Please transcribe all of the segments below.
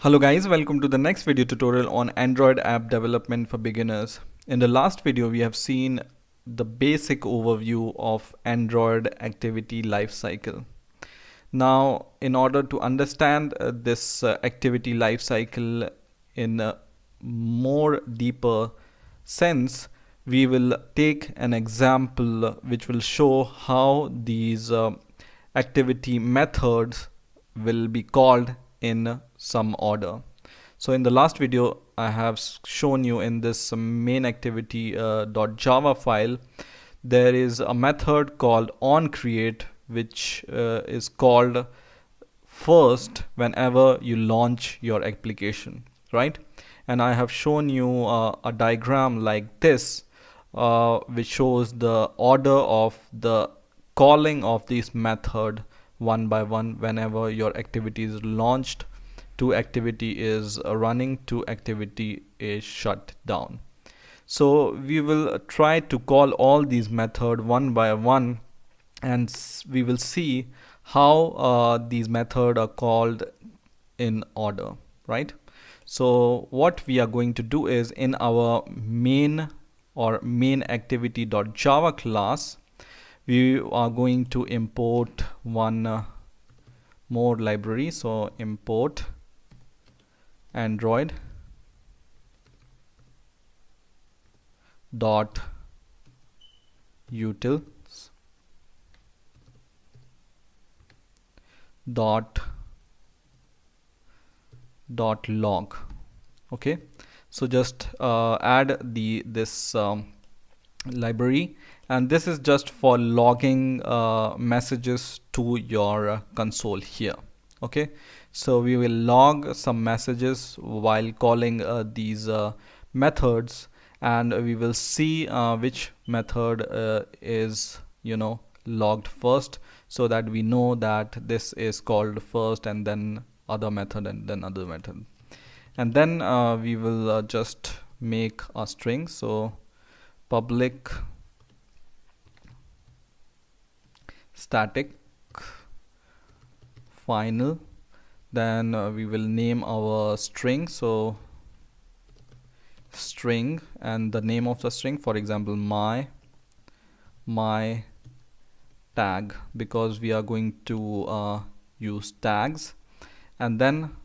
Hello guys, welcome to the next video tutorial on Android app development for beginners. In the last video we have seen the basic overview of Android activity lifecycle. Now in order to understand this activity lifecycle in a more deeper sense, we will take an example which will show how these activity methods will be called in some order. So in the last video I have shown you in this main activity .java file there is a method called onCreate which is called first whenever you launch your application, right? And I have shown you a diagram like this which shows the order of the calling of this method one by one. Whenever your activity is launched, to activity is running, to activity is shut down. So we will try to call all these methods one by one, and we will see how these methods are called in order, right? So what we are going to do is in our main activity.java class, we are going to import one more library. So import Android dot utils dot log. Okay, so just add this library, and this is just for logging messages to your console here. Okay, so we will log some messages while calling these methods, and we will see which method is logged first, so that we know that this is called first and then other method and then other method. And then we will just make a string. So public static final, then we will name our string. So string, and the name of the string, for example, my tag, because we are going to use tags. And then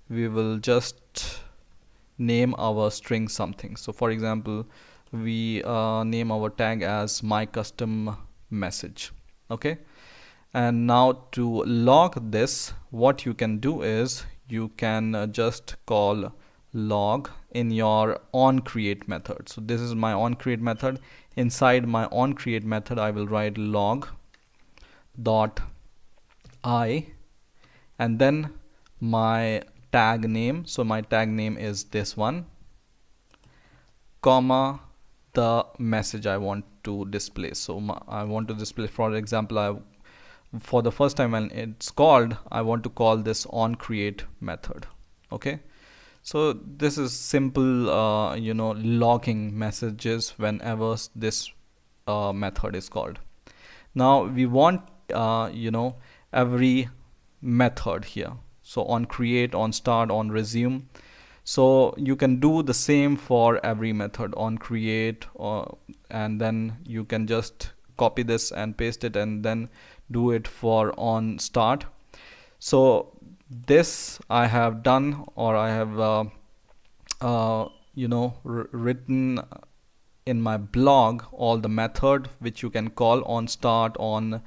we will just name our string something. So for example, we name our tag as my custom message. Okay, and now to log this, what you can do is you can just call log in your onCreate method. So this is my onCreate method. Inside my onCreate method I will write log dot I, and then my tag name. So my tag name is this one, comma the message I want to display. So I want to display, for example, for the first time when it's called, I want to call this onCreate method. Okay, so this is simple logging messages whenever this method is called. Now we want every method here. So on create, on start, on resume. So you can do the same for every method on create, and then you can just copy this and paste it and then do it for on start. So this I have done, or I have written in my blog all the method which you can call on start, on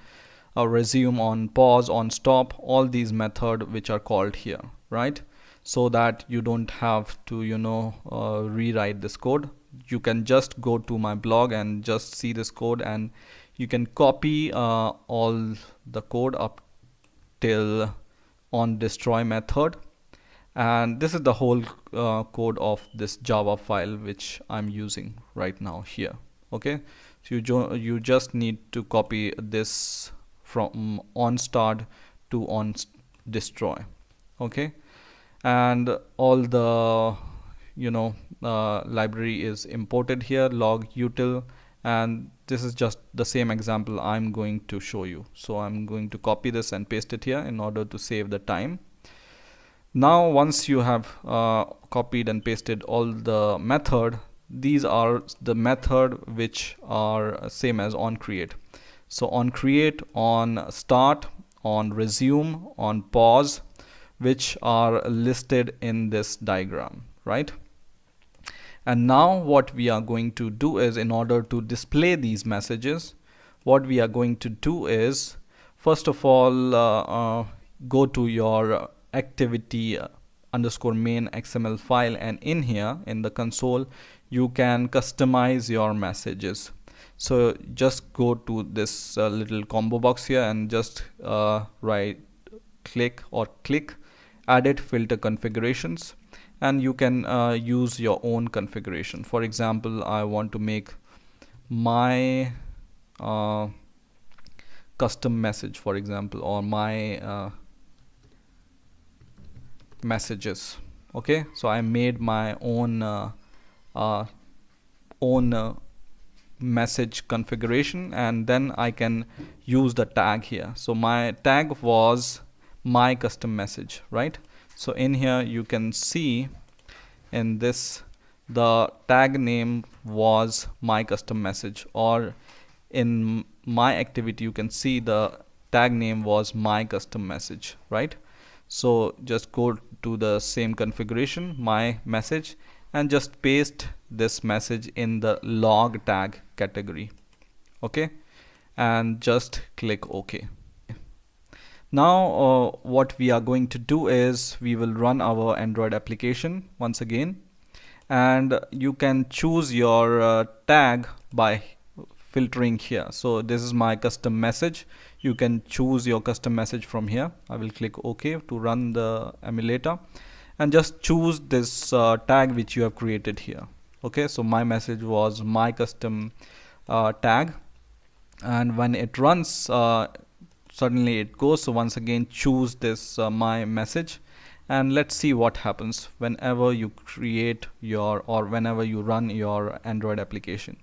resume, on pause, on stop, all these method which are called here, right? So that you don't have to rewrite this code. You can just go to my blog and just see this code, and you can copy all the code up till on destroy method, and this is the whole code of this Java file which I'm using right now here. Okay, so you just need to copy this from on start to on destroy. Okay, and all the library is imported here, log util, and this is just the same example I'm going to show you. So I'm going to copy this and paste it here in order to save the time. Now once you have copied and pasted all the method, these are the method which are same as on create. So on create, on start, on resume, on pause, which are listed in this diagram, right? And now what we are going to do is, in order to display these messages, what we are going to do is, first of all, go to your activity underscore main XML file, and in here in the console you can customize your messages. So just go to this little combo box here and just right click or click edit filter configurations, and you can use your own configuration. For example, I want to make my custom message, for example, or my messages. Okay, so I made my own message configuration, and then I can use the tag here. So my tag was my custom message, right? So in here you can see in this the tag name was my custom message, or in my activity you can see the tag name was my custom message, right? So just go to the same configuration, my message, and just paste this message in the log tag category. Okay, and just click OK. Now what we are going to do is, we will run our Android application once again, and you can choose your tag by filtering here. So this is my custom message. You can choose your custom message from here. I will click OK to run the emulator, and just choose this tag which you have created here. Okay, so my message was my custom tag, and when it runs suddenly it goes. So once again choose this my message, and let's see what happens whenever you create your, or whenever you run your Android application.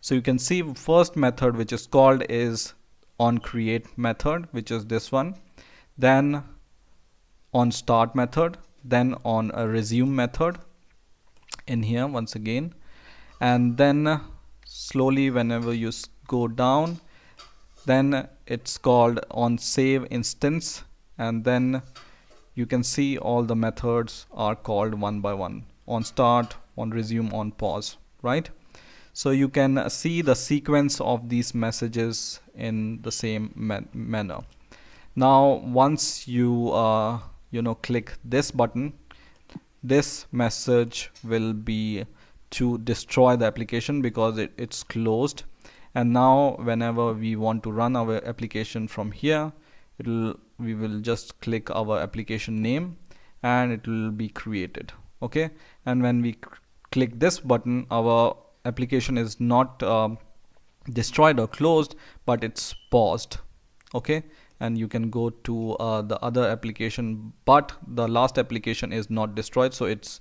So you can see first method which is called is on create method, which is this one, then on start method, then on a resume method in here once again, and then slowly whenever you go down, then it's called on save instance, and then you can see all the methods are called one by one, on start, on resume, on pause, right? So you can see the sequence of these messages in the same manner. Now once you click this button, this message will be to destroy the application because it's closed. And now whenever we want to run our application from here, we will just click our application name and it will be created. Okay, and when we click this button, our application is not destroyed or closed, but it's paused. Okay, and you can go to the other application, but the last application is not destroyed, so it's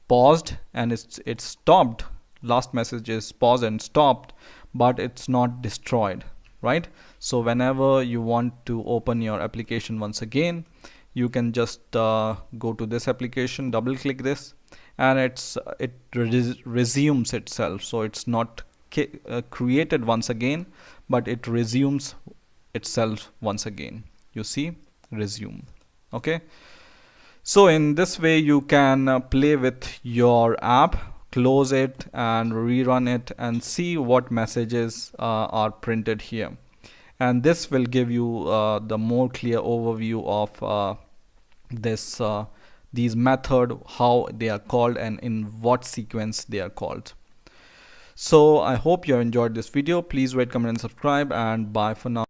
paused and it's stopped. Last message is paused and stopped, but it's not destroyed, right? So whenever you want to open your application once again, you can just go to this application, double click this, and it resumes itself. So it's not created once again, but it resumes itself once again. You see, resume. Okay, so in this way you can play with your app, close it and rerun it, and see what messages are printed here. And this will give you the more clear overview of these method, how they are called and in what sequence they are called. So I hope you enjoyed this video. Please rate, comment and subscribe, and bye for now.